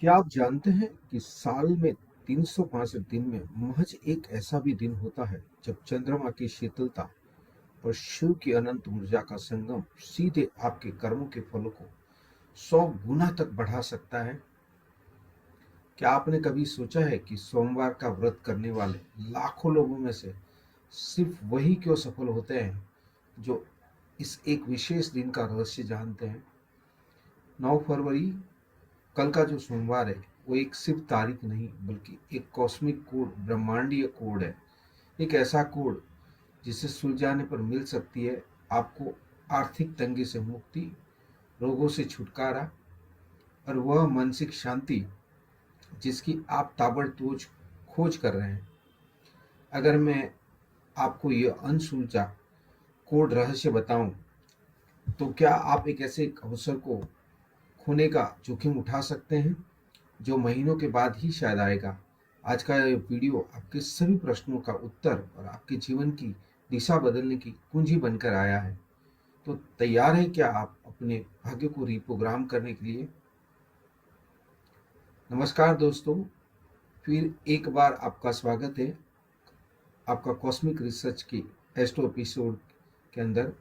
क्या आप जानते हैं कि साल में 365 दिन में महज एक ऐसा भी दिन होता है जब चंद्रमा की शीतलता और शिव की अनंत ऊर्जा का संगम सीधे आपके कर्मों के फलों को 100 गुना तक बढ़ा सकता है। क्या आपने कभी सोचा है कि सोमवार का व्रत करने वाले लाखों लोगों में से सिर्फ वही क्यों सफल होते हैं जो इस एक विशेष दिन का रहस्य जानते हैं। 9 फरवरी, कल का जो सोमवार है, वो एक सिर्फ तारीख नहीं बल्कि एक कॉस्मिक कोड, ब्रह्मांडीय कोड है। एक ऐसा कोड जिसे सुलझाने पर मिल सकती है आपको आर्थिक तंगी से मुक्ति, रोगों से छुटकारा और वह मानसिक शांति जिसकी आप ताबड़तोड़ खोज कर रहे हैं। अगर मैं आपको यह अनसुलझा कोड रहस्य बताऊं, तो क्या आप एक ऐसे अवसर को खोने का जोखिम उठा सकते हैं जो महीनों के बाद ही शायद आएगा। आज का ये वीडियो आपके सभी प्रश्नों का उत्तर और आपके जीवन की दिशा बदलने की कुंजी बनकर आया है। तो तैयार है क्या आप अपने भाग्य को रिप्रोग्राम करने के लिए? नमस्कार दोस्तों, फिर एक बार आपका स्वागत है आपका कॉस्मिक रिसर्च की एस्ट्रो एपिसोड के अंदर।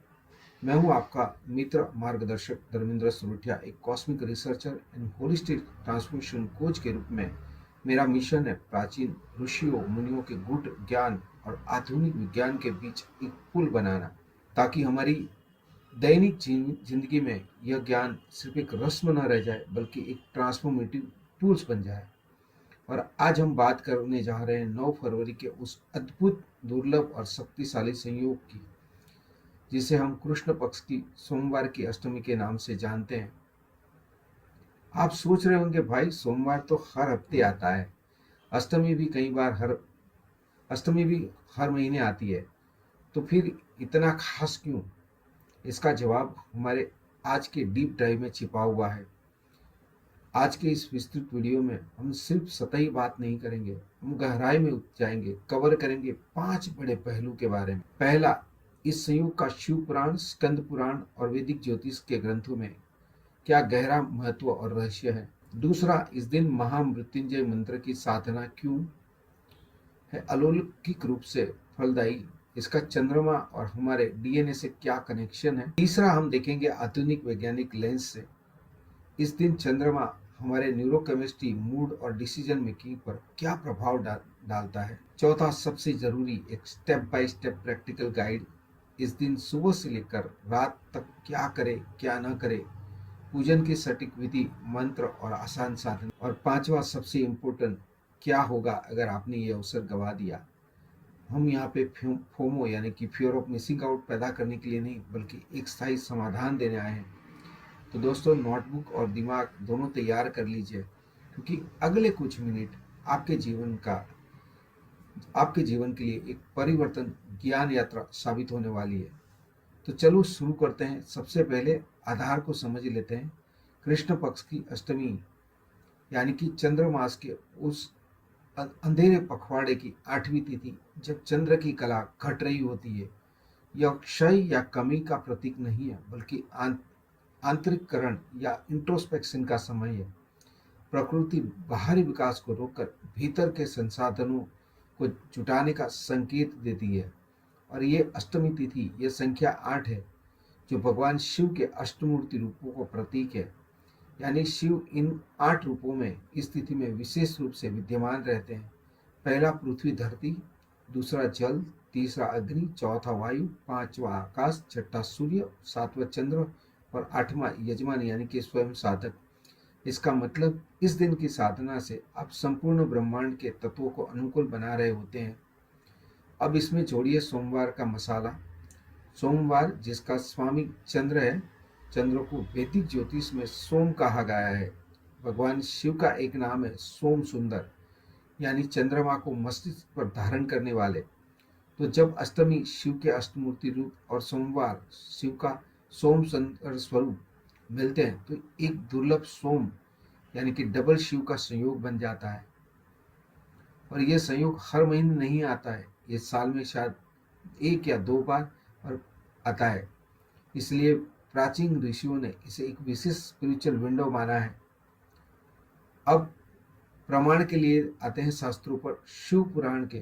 मैं हूं आपका मित्र मार्गदर्शक धर्मेंद्र सुरठिया, एक cosmic researcher and holistic transformation coach के रूप में मेरा मिशन है प्राचीन ऋषियों मुनियों के गूढ़ ज्ञान और आधुनिक विज्ञान के बीच एक पुल बनाना, ताकि हमारी दैनिक जिंदगी में यह ज्ञान सिर्फ एक रस्म न रह जाए बल्कि एक ट्रांसफॉर्मेटिव टूल्स बन जाए। और आज हम बात करने जा रहे हैं 9 फरवरी के उस अद्भुत, दुर्लभ और शक्तिशाली संयोग की जिसे हम कृष्ण पक्ष की सोमवार की अष्टमी के नाम से जानते हैं। आप सोच रहे होंगे, भाई सोमवार तो हर हफ्ते आता है, अष्टमी भी कई बार हर अष्टमी भी हर महीने आती है, तो फिर इतना खास क्यों? इसका जवाब हमारे आज के डीप ड्राइव में छिपा हुआ है। आज के इस विस्तृत वीडियो में हम सिर्फ सतही बात नहीं करेंगे, हम गहराई में जाएंगे, कवर करेंगे 5 बड़े पहलू के बारे में। पहला, इस संयोग का शिव पुराण, स्कंद पुराण और वैदिक ज्योतिष के ग्रंथों में क्या गहरा महत्व और रहस्य है। दूसरा, इस दिन महामृत्युंजय मंत्र की साधना क्यों है अलौकिक रूप से फलदायी, इसका चंद्रमा और हमारे डीएनए से क्या कनेक्शन है। तीसरा, हम देखेंगे आधुनिक वैज्ञानिक लेंस से इस दिन चंद्रमा हमारे न्यूरोकेमिस्ट्री, मूड और डिसीजन मेकिंग पर क्या प्रभाव डालता है। चौथा, सबसे जरूरी, एक step by step practical guide, इस दिन सुबह से लेकर रात तक क्या करे क्या न करे, पूजन की सटीक विधि, मंत्र और आसान साधन। और पांचवा, सबसे इम्पोर्टेंट, क्या होगा अगर आपने ये अवसर गवा दिया। हम यहाँ पे फोमो यानी कि फियर ऑफ मिसिंग आउट पैदा करने के लिए नहीं बल्कि एक स्थायी समाधान देने आए हैं। तो दोस्तों, नोटबुक और दिमाग दोनों तैयार कर लीजिए, क्योंकि अगले कुछ मिनट आपके जीवन के लिए एक परिवर्तन ज्ञान यात्रा साबित होने वाली है। तो चलो शुरू करते हैं। सबसे पहले आधार को समझ लेते हैं। कृष्ण पक्ष की अष्टमी यानी कि चंद्र मास के उस अंधेरे पखवाड़े की 8वीं तिथि, जब चंद्र की कला घट रही होती है, यह क्षय या कमी का प्रतीक नहीं है बल्कि आंतरिककरण या इंट्रोस्पेक्शन का समय है। प्रकृति बाहरी विकास को रोककर भीतर के संसाधनों को जुटाने का संकेत देती है। और ये अष्टमी तिथि, ये संख्या 8 है, जो भगवान शिव के अष्टमूर्ति रूपों का प्रतीक है। यानी शिव इन 8 रूपों में इस तिथि में विशेष रूप से विद्यमान रहते हैं। पहला पृथ्वी धरती, दूसरा जल, तीसरा अग्नि, चौथा वायु, पांचवा आकाश, छठा सूर्य, सातवां चंद्र और आठवां यजमान यानी कि स्वयं साधक। इसका मतलब इस दिन की साधना से आप संपूर्ण ब्रह्मांड के तत्वों को अनुकूल बना रहे होते हैं। अब इसमें जोड़िए सोमवार का मसाला। सोमवार, जिसका स्वामी चंद्र है, चंद्र को वैदिक ज्योतिष में सोम कहा गया है। भगवान शिव का एक नाम है सोम सुंदर, यानी चंद्रमा को मस्तिष्क पर धारण करने वाले। तो जब अष्टमी शिव के अष्टमूर्ति रूप और सोमवार शिव का सोम सुंदर स्वरूप मिलते हैं, तो एक दुर्लभ सोम यानी कि डबल शिव का संयोग बन जाता है। और यह संयोग हर महीने नहीं आता है, ये साल में शायद 1 या 2 बार और आता है। इसलिए प्राचीन ऋषियों ने इसे एक विशेष स्पिरिचुअल विंडो माना है। अब प्रमाण के लिए आते हैं शास्त्रों पर। शिव पुराण के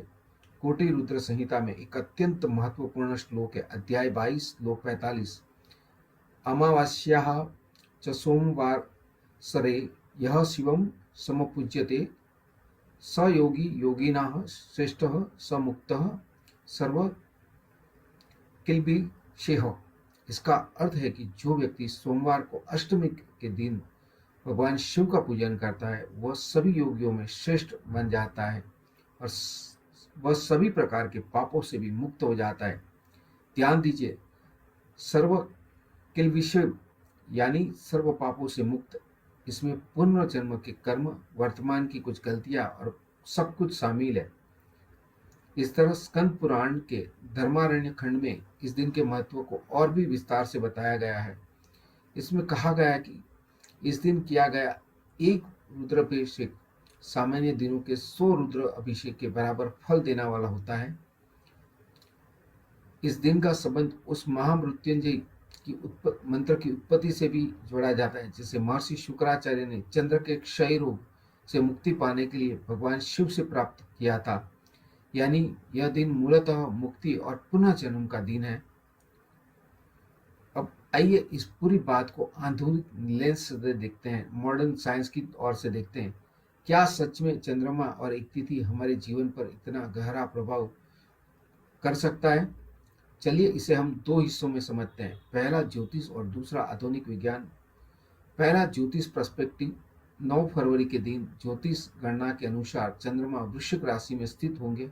कोटि रुद्र संहिता में एक अत्यंत महत्वपूर्ण श्लोक है, अध्याय 22 श्लोक 45। अमावास्याः च सोमवासरे यः शिवं समपूज्यते स योगी योगिनः श्रेष्ठः स मुक्तः सर्व किल्बिषेह। इसका अर्थ है कि जो व्यक्ति सोमवार को अष्टमी के दिन भगवान शिव का पूजन करता है वह सभी योगियों में श्रेष्ठ बन जाता है और वह सभी प्रकार के पापों से भी मुक्त हो जाता है। ध्यान दीजिए, सर्व किल्बिषेह यानी सर्व पापों से मुक्त। इसमें पुनर्जन्म के कर्म, वर्तमान की कुछ गलतियां और सब कुछ शामिल है। इस तरह स्कंद पुराण के धर्मारण्य खंड में इस दिन के महत्व को और भी विस्तार से बताया गया है। इसमें कहा गया कि इस दिन किया गया एक रुद्राभिषेक सामान्य दिनों के 100 रुद्र अभिषेक के बराबर फल देने वाला होता है। इस दिन का संबंध उस महामृत्युंजय की मंत्र की उत्पत्ति से भी जोड़ा जाता है, जिसे महर्षि शुक्राचार्य ने चंद्र के क्षय रोग से मुक्ति पाने के लिए भगवान शिव से प्राप्त किया था। यानी यह दिन मूलतः मुक्ति और पुनः जन्म का दिन है। अब आइए इस पूरी बात को आधुनिक लेंस से देखते हैं, मॉडर्न साइंस की ओर से देखते हैं। क्या सच में चंद्रमा और एक तिथि हमारे जीवन पर इतना गहरा प्रभाव कर सकता है? चलिए इसे हम दो हिस्सों में समझते हैं, पहला ज्योतिष और दूसरा आधुनिक विज्ञान। पहला ज्योतिष पर्सपेक्टिव। 9 फरवरी के दिन ज्योतिष गणना के अनुसार चंद्रमा वृश्चिक राशि में स्थित होंगे।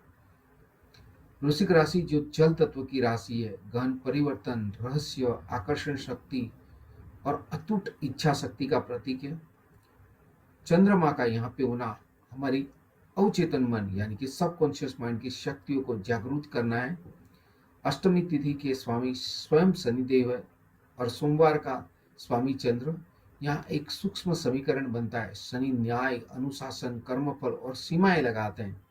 वृश्चिक राशि जो जल तत्व की राशि है, गहन परिवर्तन, रहस्य, आकर्षण शक्ति और अटूट इच्छा शक्ति का प्रतीक है। चंद्रमा का यहाँ पे होना हमारी अवचेतन मन यानी कि सबकॉन्शियस माइंड की शक्तियों को जागरूक करना है। अष्टमी तिथि के स्वामी स्वयं शनिदेव है और सोमवार का स्वामी चंद्र। यहाँ एक सूक्ष्म समीकरण बनता है। शनि न्याय, अनुशासन, कर्मफल और सीमाएं लगाते हैं।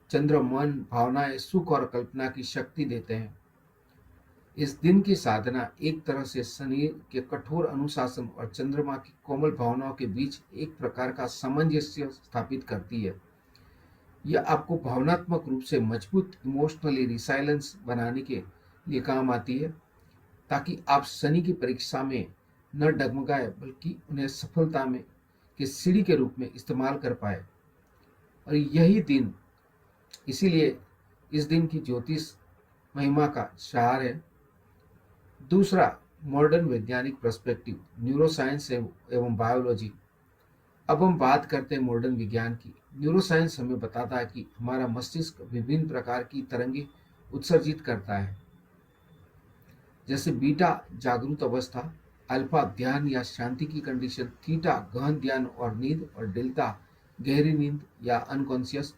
चंद्र मन, भावनाएं, सुख और कल्पना की शक्ति देते हैं। इस दिन की साधना एक तरह से शनि के कठोर अनुशासन और चंद्रमा की कोमल भावनाओं के बीच एक प्रकार का सामंजस्य स्थापित करती है। यह आपको भावनात्मक रूप से मजबूत, इमोशनली रिसाइलेंस बनाने के लिए काम आती है, ताकि आप शनि की परीक्षा में न डगमगाए बल्कि उन्हें सफलता में की सीढ़ी के रूप में इस्तेमाल कर पाए। और यही दिन, इसीलिए इस दिन की ज्योतिष महिमा का सार है। दूसरा, मॉडर्न वैज्ञानिक पर्सपेक्टिव, न्यूरोसाइंस एवं बायोलॉजी। अब हम बात करते हैं मॉडर्न विज्ञान की। न्यूरोसाइंस हमें बताता है कि हमारा मस्तिष्क विभिन्न प्रकार की तरंगें उत्सर्जित करता है, जैसे बीटा जागरूक अवस्था, अल्फा ध्यान या शांति की कंडीशन, थीटा गहन ध्यान और नींद, और डेल्टा गहरी नींद या अनकॉन्शियस।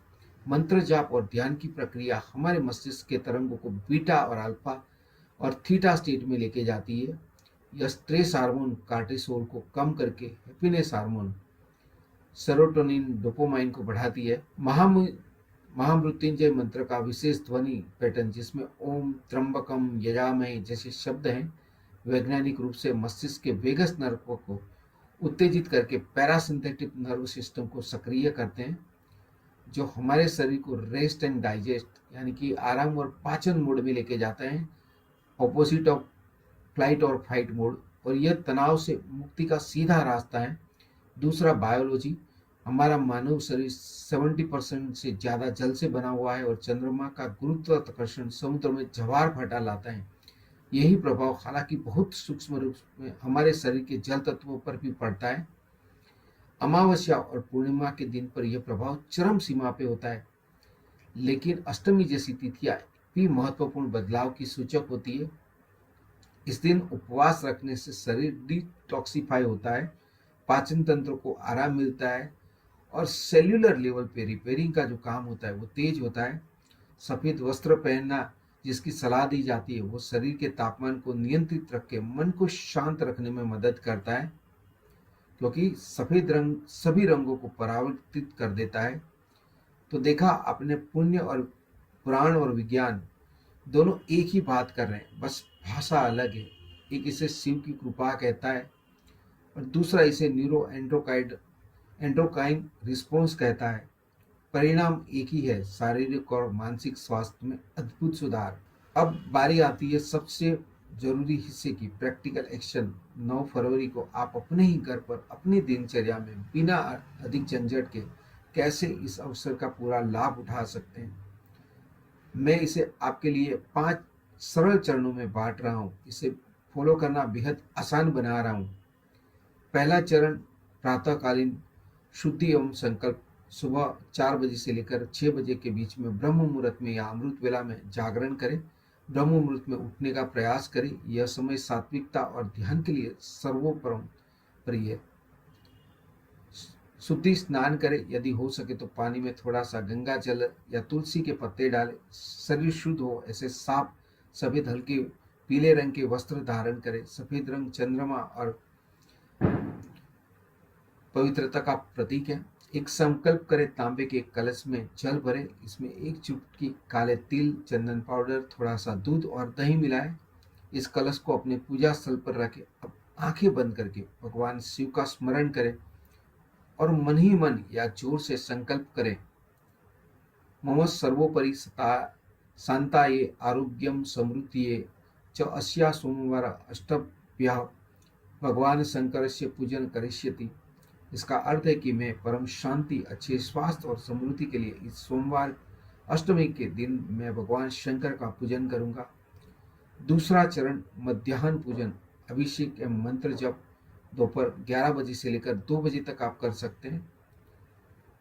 मंत्र जाप और ध्यान की प्रक्रिया हमारे मस्तिष्क के तरंगों को बीटा और अल्फा और थीटा स्टेट में लेके जाती है। यह स्ट्रेस हार्मोन कार्टिसोल को कम करके हैप्पीनेस हार्मोन सेरोटोनिन, डोपामाइन को बढ़ाती है। महामृत्युंजय मंत्र का विशेष ध्वनि पैटर्न, जिसमें ओम, त्र्यंबकम, यजामहे जैसे शब्द हैं, वैज्ञानिक रूप से मस्तिष्क के वेगस नर्व को उत्तेजित करके पैरासिम्पैथिक नर्व सिस्टम को सक्रिय करते हैं, जो हमारे शरीर को रेस्ट एंड डाइजेस्ट यानी कि आराम और पाचन मोड में लेके जाते हैं, ऑपोजिट ऑफ फ्लाइट और फाइट मोड। और यह तनाव से मुक्ति का सीधा रास्ता है। दूसरा, बायोलॉजी। हमारा मानव शरीर 70% से ज्यादा जल से बना हुआ है और चंद्रमा का गुरुत्वाकर्षण समुद्र में ज्वार भाटा लाता है। यही प्रभाव हालांकि बहुत सूक्ष्म रूप में हमारे शरीर के जल तत्वों पर भी पड़ता है। अमावस्या और पूर्णिमा के दिन पर यह प्रभाव चरम सीमा पे होता है, लेकिन अष्टमी जैसी तिथियां भी महत्वपूर्ण बदलाव की सूचक होती है। इस दिन उपवास रखने से शरीर डिटॉक्सिफाई होता है, पाचन तंत्र को आराम मिलता है और सेल्यूलर लेवल पे रिपेयरिंग का जो काम होता है वो तेज होता है। सफेद वस्त्र पहनना जिसकी सलाह दी जाती है, वो शरीर के तापमान को नियंत्रित रख के मन को शांत रखने में मदद करता है, क्योंकि सफेद रंग सभी रंगों को परावर्तित कर देता है। तो देखा आपने, पुण्य और पुराण और विज्ञान दोनों एक ही बात कर रहे हैं, बस भाषा अलग है। एक इसे शिव की कृपा कहता है और दूसरा इसे न्यूरो एंड्रोकाइड एंडोक्राइन रिस्पॉन्स कहता है। परिणाम एक ही है, शारीरिक और मानसिक स्वास्थ्य में अद्भुत सुधार। अब बारी आती है सबसे जरूरी हिस्से की, प्रैक्टिकल एक्शन। 9 फरवरी को आप अपने ही घर पर अपनी दिनचर्या में बिना अधिक झंझट के कैसे इस अवसर का पूरा लाभ उठा सकते हैं। मैं इसे आपके लिए 5 सरल चरणों में बांट रहा हूँ। इसे फॉलो करना बेहद आसान बना रहा हूँ। पहला चरण, प्रातःकालीन शुद्धि एवं संकल्प। सुबह 4 बजे से लेकर 6 बजे के बीच में ब्रह्म मुहूर्त में या अमृत वेला में जागरण करें। ब्रह्म मुहूर्त में उठने का प्रयास करें। यह समय सात्विकता और ध्यान के लिए सर्वोपरि है। शुद्धि स्नान करें, यदि हो सके तो पानी में थोड़ा सा गंगा जल या तुलसी के पत्ते डालें। शरीर शुद्ध हो ऐसे साफ सफेद हल्के पीले रंग के वस्त्र धारण करें। सफेद रंग चंद्रमा और पवित्रता का प्रतीक है। एक संकल्प करें, तांबे के कलश में जल भरें, इसमें 1 चुटकी काले तिल, चंदन पाउडर, थोड़ा सा दूध और दही मिलाएं। इस कलश को अपने पूजा स्थल पर रखें। अब आंखें बंद करके भगवान शिव का स्मरण करें और मन ही मन या जोर से संकल्प करें, मम सर्वोपरि शांताये आरोग्यम समृद्धिये च अस्या सोमवार अष्टभ्यः भगवान शंकर से पूजन करिष्यति। इसका अर्थ है कि मैं परम शांति, अच्छे स्वास्थ्य और समृद्धि के लिए इस सोमवार अष्टमी के दिन मैं भगवान शंकर का पूजन करूंगा। दूसरा चरण, मध्याह्न पूजन। अभिषेक एवं मंत्र जप दोपहर 11 बजे से लेकर 2 बजे तक आप कर सकते हैं।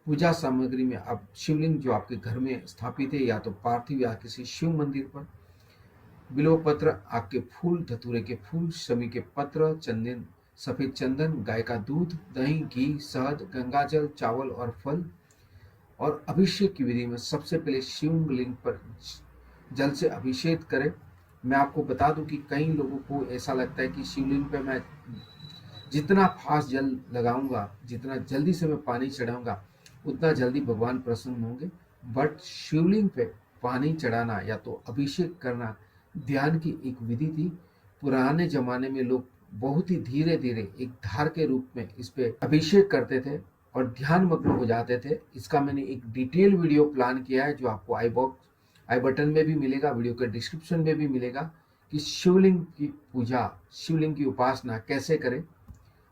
पूजा सामग्री में आप शिवलिंग जो आपके घर में स्थापित है, या तो पार्थिव या किसी शिव मंदिर पर, बिल्व पत्र, आग के फूल, धतूरे के फूल, शमी के पत्र, चंदन, सफेद चंदन, गाय का दूध, दही, घी, शहद, गंगाजल, चावल और फल। और अभिषेक की विधि में सबसे पहले शिवलिंग पर जल से अभिषेक करें। मैं आपको बता दूं कि कई लोगों को ऐसा लगता है कि शिवलिंग पे मैं जितना फास्ट जल लगाऊंगा, जितना जल्दी से मैं पानी चढ़ाऊंगा, उतना जल्दी भगवान प्रसन्न होंगे। बट शिवलिंग पे पानी चढ़ाना या तो अभिषेक करना ध्यान की एक विधि थी। पुराने जमाने में लोग बहुत ही धीरे धीरे एक धार के रूप में इस पे अभिषेक करते थे और ध्यान मग्न हो जाते थे। इसका मैंने एक डिटेल वीडियो प्लान किया है, जो आपको आई बटन में भी मिलेगा, वीडियो के डिस्क्रिप्शन में भी मिलेगा, कि शिवलिंग की पूजा, शिवलिंग की उपासना कैसे करें।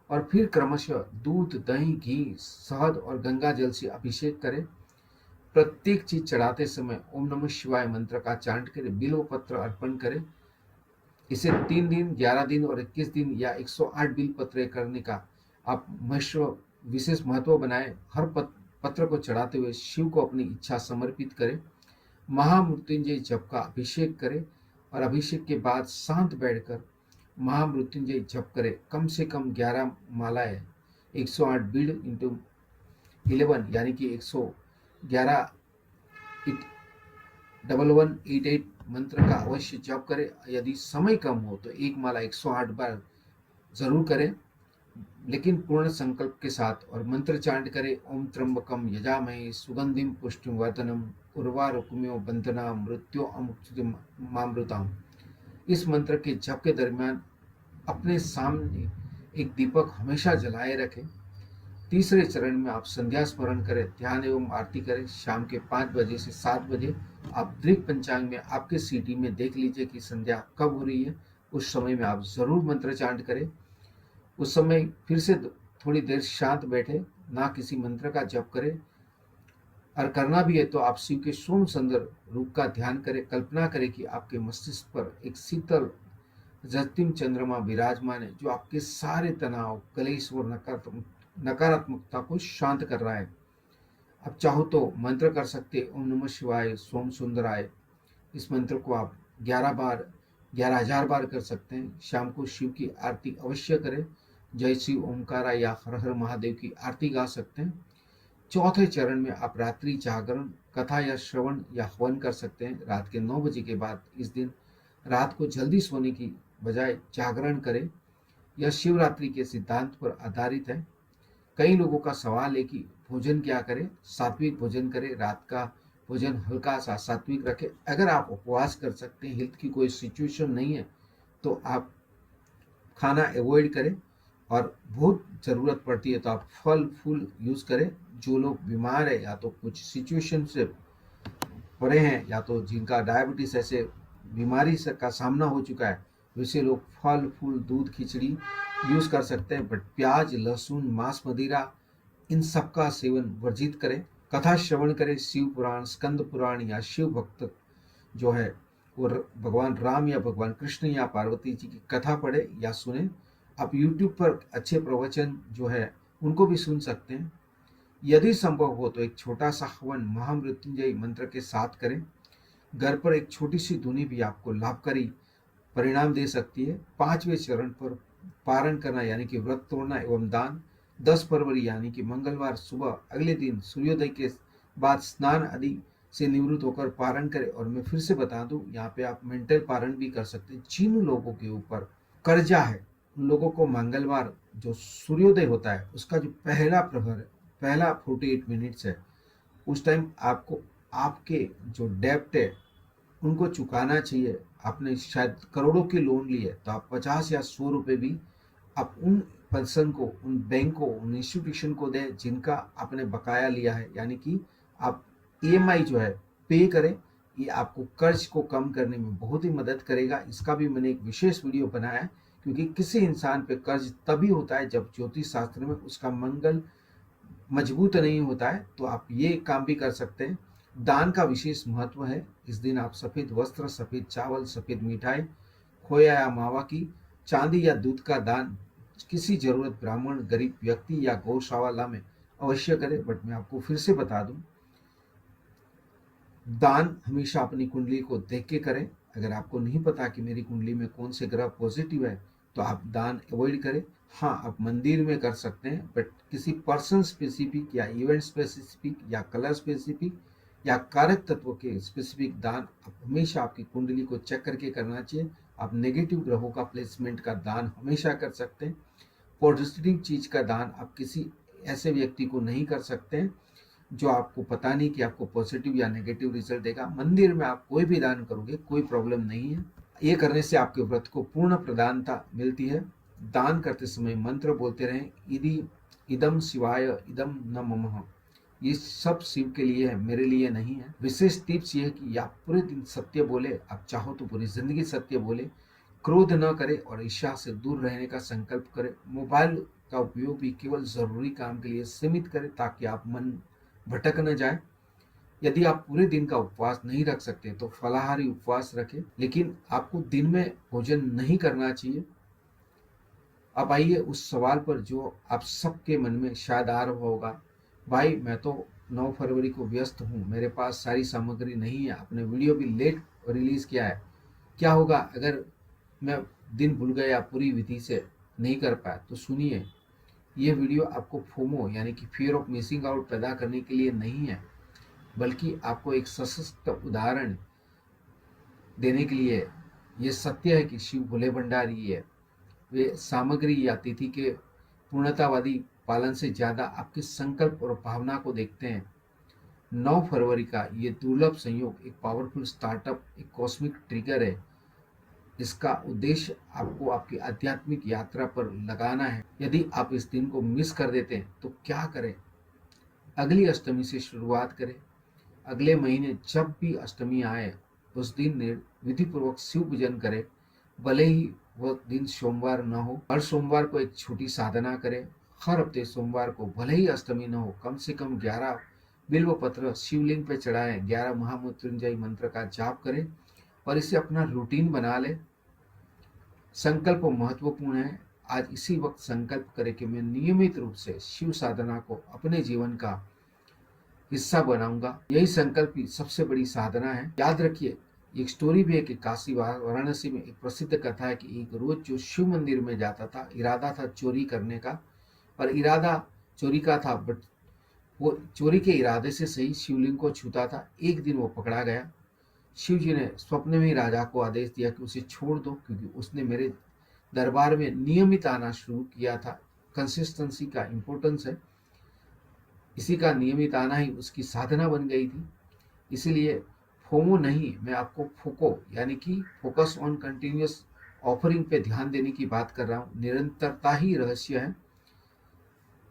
और फिर क्रमशः दूध, दही, घी, शहद और गंगा जल से अभिषेक करें। प्रत्येक चीज चढ़ाते समय ओम नमः शिवाय मंत्र का चांट करें, बिल्व पत्र अर्पण करें। इसे 3 दिन, 11 दिन और 21 दिन या 108 बिल्व पत्र करने का आप विशेष महत्व बनाएं। हर पत्र को चढ़ाते हुए शिव को अपनी इच्छा समर्पित करें। महामृत्युंजय जप का अभिषेक करें और अभिषेक के बाद शांत बैठकर महामृत्युंजय जप करें। कम से कम 11 मालाएं, 108 बीड इंटू 11 यानी कि 111 1188 मंत्र का अवश्य जप करें। यदि समय कम हो तो एक माला 108 बार जरूर करें, लेकिन पूर्ण संकल्प के साथ, और मंत्र चांट करें, ओम त्र्यंबकम यजामहे सुगंधिम पुष्टिम वर्धनम उर्वारुकम्यो बंधना मृत्यो अमुक्तिमामृताम। इस मंत्र के जप के दरमियान अपने सामने एक दीपक हमेशा जलाए रखें। तीसरे चरण में आप संध्या स्मरण करें, ध्यान एवं आरती करें। शाम के 5 बजे से 7 बजे आप दृक पंचांग में आपके सिटी में देख लीजिए कि संध्या कब हो रही है। उस समय में आप जरूर मंत्र चांट करें। उस समय फिर से थोड़ी देर शांत बैठे, ना किसी मंत्र का जप करें, और करना भी है तो आप शिव के सोम सुंदर रूप का ध्यान करें। कल्पना करें कि आपके मस्तिष्क पर एक शीतल रजतिम चंद्रमा विराजमान है, जो आपके सारे तनाव, क्लेश और नकारात्मकता को शांत कर रहा है। अब चाहो तो मंत्र कर सकते ओम नमः शिवाय सोम सुंदराय। इस मंत्र को आप 11,000 बार कर सकते हैं। शाम को शिव की आरती अवश्य करें। जय शिव ओमकारा या हर हर महादेव की आरती गा सकते हैं। चौथे चरण में आप रात्रि जागरण, कथा या श्रवण या हवन कर सकते हैं। रात के 9 बजे के बाद इस दिन रात को जल्दी सोने की बजाय जागरण करें। यह शिवरात्रि के सिद्धांत पर आधारित है। कई लोगों का सवाल है कि भोजन क्या करें। सात्विक भोजन करें, रात का भोजन हल्का सा सात्विक रखें। अगर आप उपवास कर सकते हैं, हेल्थ की कोई सिचुएशन नहीं है, तो आप खाना अवॉइड करें और बहुत ज़रूरत पड़ती है तो आप फल फूल यूज़ करें। जो लोग बीमार है या तो कुछ सिचुएशन से पड़े हैं या तो जिनका डायबिटीज़ ऐसे बीमारी से का सामना हो चुका है, वैसे लोग फल फूल दूध खिचड़ी यूज़ कर सकते हैं। बट प्याज लहसुन मांस मदिरा इन सब का सेवन वर्जित करें। कथा श्रवण करें, शिव पुराण स्कंद पुराण या शिव भक्त जो है वो भगवान राम या भगवान कृष्ण या पार्वती जी की कथा पढ़े या सुने। आप यूट्यूब पर अच्छे प्रवचन जो है उनको भी सुन सकते हैं। यदि संभव हो तो एक छोटा सा हवन महामृत्युंजय मंत्र के साथ करें। घर पर एक छोटी सी धुनी भी आपको लाभकारी परिणाम दे सकती है। 5वें चरण पर पारण करना यानी कि व्रत तोड़ना एवं दान। 10 फरवरी यानी कि मंगलवार सुबह अगले दिन सूर्योदय के बाद स्नान आदि से निवृत्त होकर पारण करें। और मैं फिर से बता दूं, यहाँ पे आप मेंटल पारण भी कर सकते हैं। जिन लोगों के ऊपर कर्जा है उन लोगों को मंगलवार जो सूर्योदय होता है उसका जो पहला प्रहर है, पहला 48 मिनट्स है, उस टाइम आपको आपके जो डेप्ट है उनको चुकाना चाहिए। आपने शायद करोड़ों के लोन लिए तो आप 50 या 100 रुपए भी आप उन पर्सन को, उन बैंक को, उन इंस्टीट्यूशन को दें जिनका आपने बकाया लिया है। यानी कि आप ईएमआई जो है पे करें। ये आपको कर्ज को कम करने में बहुत ही मदद करेगा। इसका भी मैंने एक विशेष वीडियो बनाया है, क्योंकि किसी इंसान पे कर्ज तभी होता है जब ज्योतिष शास्त्र में उसका मंगल मजबूत नहीं होता है। तो आप ये काम भी कर सकते हैं। दान का विशेष महत्व है। इस दिन आप सफेद वस्त्र, सफेद चावल, सफेद मिठाई, खोया या मावा की, चांदी या दूध का दान किसी जरूरत ब्राह्मण, गरीब व्यक्ति या गौशाला में अवश्य करें। बट मैं आपको फिर से बता दूं, दान हमेशा अपनी कुंडली को देख के करें। अगर आपको नहीं पता कि मेरी कुंडली में कौन से ग्रह पॉजिटिव है तो आप दान अवॉइड करें। हाँ, आप मंदिर में कर सकते हैं, बट किसी पर्सन स्पेसिफिक या इवेंट स्पेसिफिक या कलर स्पेसिफिक या कारक तत्व के स्पेसिफिक दान आप हमेशा आपकी कुंडली को चेक करके करना चाहिए। आप नेगेटिव ग्रहों का प्लेसमेंट का दान हमेशा कर सकते हैं। पॉजिटिव चीज का दान आप किसी ऐसे व्यक्ति को नहीं कर सकते हैं जो आपको पता नहीं कि आपको पॉजिटिव या नेगेटिव रिजल्ट देगा। मंदिर में आप कोई भी दान करोगे कोई प्रॉब्लम नहीं है। ये करने से आपके व्रत को पूर्ण प्रधानता मिलती है। दान करते समय मंत्र बोलते रहें, इदि इदम शिवाय इदम न ममः। ये सब शिव के लिए है, मेरे लिए नहीं है। विशेष टिप्स ये है कि आप पूरे दिन सत्य बोले, आप चाहो तो पूरी जिंदगी सत्य बोले, क्रोध न करें और ईर्ष्या से दूर रहने का संकल्प करें। मोबाइल का उपयोग भी केवल जरूरी काम के लिए सीमित करें ताकि आप मन भटक न जाए। यदि आप पूरे दिन का उपवास नहीं रख सकते तो फलाहारी उपवास रखें, लेकिन आपको दिन में भोजन नहीं करना चाहिए। अब आइए उस सवाल पर जो आप सबके मन में शायद आ रहा होगा, भाई मैं तो 9 फरवरी को व्यस्त हूँ, मेरे पास सारी सामग्री नहीं है, आपने वीडियो भी लेट रिलीज किया है, क्या होगा अगर मैं दिन भूल गया, पूरी विधि से नहीं कर पाया? तो सुनिए, ये वीडियो आपको फोमो यानी कि फियर ऑफ मिसिंग आउट पैदा करने के लिए नहीं है, बल्कि आपको एक सशक्त उदाहरण देने के लिए। ये सत्य है कि शिव भोले भंडारी है, वे सामग्री या तिथि के पूर्णतावादी पालन से ज्यादा आपके संकल्प और भावना को देखते हैं। 9 फरवरी का ये दुर्लभ संयोग एक पावरफुल स्टार्टअप, एक कॉस्मिक ट्रिगर है। इसका उद्देश्य आपको आपकी आध्यात्मिक यात्रा पर लगाना है। यदि आप इस दिन को मिस कर देते हैं तो क्या करें? अगली अष्टमी से शुरुआत करें। अगले महीने जब भी अष्टमी आए उस दिन विधि पूर्वक शिव पूजन करें, भले ही वह दिन सोमवार न हो। हर सोमवार को एक छोटी साधना करें। हर हफ्ते सोमवार को भले ही अष्टमी न हो, कम से कम 11 बिल्व पत्र शिवलिंग पे चढ़ाएं, 11 महामृत्युंजय मंत्र का जाप करें और इसे अपना रूटीन बना लें। संकल्प महत्वपूर्ण है। आज इसी वक्त संकल्प करें कि मैं नियमित रूप से शिव साधना को अपने जीवन का हिस्सा बनाऊंगा। यही संकल्प की सबसे बड़ी साधना है। याद रखिए, एक स्टोरी भी है कि काशी वाराणसी में एक प्रसिद्ध कथा है कि एक रोज जो शिव मंदिर में जाता था, इरादा था चोरी करने का, पर इरादा चोरी का था, बट वो चोरी के इरादे से सही शिवलिंग को छूता था। एक दिन वो पकड़ा गया। शिव जी ने स्वप्न में राजा को आदेश दिया कि उसे छोड़ दो, क्योंकि उसने मेरे दरबार में नियमित आना शुरू किया था। कंसिस्टेंसी का इम्पोर्टेंस है, इसी का नियमित आना ही उसकी साधना बन गई थी। इसीलिए फोमो नहीं, मैं आपको फोको यानी कि फोकस ऑन कंटिन्यूस ऑफरिंग पे ध्यान देने की बात कर रहा हूँ। निरंतरता ही रहस्य है।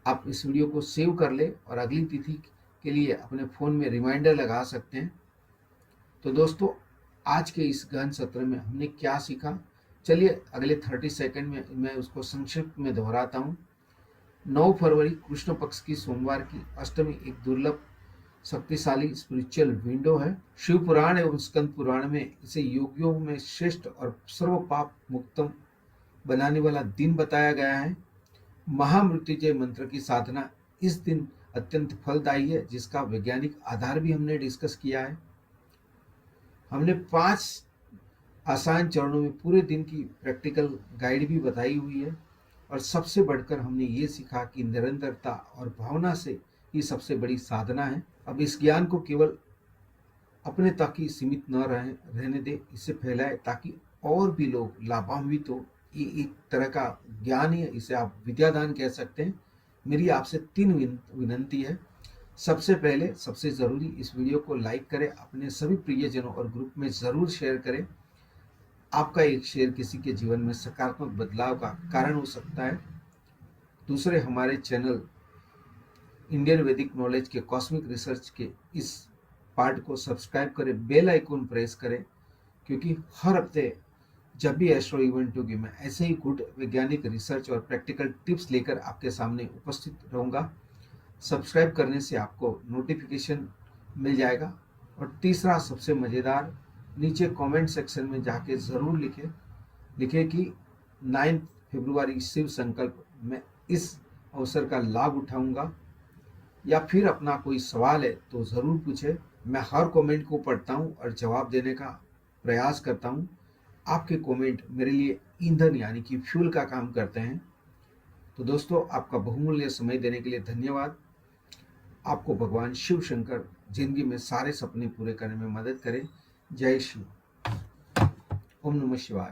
आप इस वीडियो को सेव कर ले और अगली तिथि के लिए अपने फ़ोन में रिमाइंडर लगा सकते हैं। तो दोस्तों, आज के इस गहन सत्र में हमने क्या सीखा, चलिए अगले 30 सेकंड में मैं उसको संक्षिप्त में दोहराता हूँ। 9 फरवरी कृष्ण पक्ष की सोमवार की अष्टमी एक दुर्लभ शक्तिशाली स्पिरिचुअल विंडो है। शिव पुराण एवं स्कंद पुराण में इसे योगियों में श्रेष्ठ और सर्व पाप मुक्तम बनाने वाला दिन बताया गया है। महामृत्युंजय मंत्र की साधना इस दिन अत्यंत फलदायी है, जिसका वैज्ञानिक आधार भी हमने डिस्कस किया है। हमने 5 आसान चरणों में पूरे दिन की प्रैक्टिकल गाइड भी बताई हुई है। और सबसे बढ़कर हमने ये सीखा कि निरंतरता और भावना से ही सबसे बड़ी साधना है। अब इस ज्ञान को केवल अपने तक ही सीमित न रहने दे, इसे फैलाए ताकि और भी लोग लाभान्वित हो। ये एक तरह का ज्ञान है, इसे आप विद्यादान कह सकते हैं। मेरी आपसे 3 विनंती है। सबसे पहले सबसे ज़रूरी, इस वीडियो को लाइक करें, अपने सभी प्रियजनों और ग्रुप में ज़रूर शेयर करें। आपका एक शेयर किसी के जीवन में सकारात्मक बदलाव का कारण हो सकता है। दूसरे, हमारे चैनल इंडियन वैदिक नॉलेज के कॉस्मिक रिसर्च के इस पार्ट को सब्सक्राइब करें, बेल आइकन प्रेस करें, क्योंकि हर हफ्ते जब भी एस्ट्रो इवेंट होगी मैं ऐसे ही गुड वैज्ञानिक रिसर्च और प्रैक्टिकल टिप्स लेकर आपके सामने उपस्थित रहूँगा। सब्सक्राइब करने से आपको नोटिफिकेशन मिल जाएगा। और तीसरा, सबसे मज़ेदार, नीचे कमेंट सेक्शन में जाके ज़रूर लिखें कि 9 फरवरी शिव संकल्प में इस अवसर का लाभ उठाऊंगा, या फिर अपना कोई सवाल है तो ज़रूर पूछें। मैं हर कमेंट को पढ़ता हूं और जवाब देने का प्रयास करता हूं। आपके कमेंट मेरे लिए ईंधन यानी कि फ्यूल का काम करते हैं। तो दोस्तों, आपका बहुमूल्य समय देने के लिए धन्यवाद। आपको भगवान शिव शंकर जिंदगी में सारे सपने पूरे करने में मदद करें। जय शिव। ओम नमः शिवाय।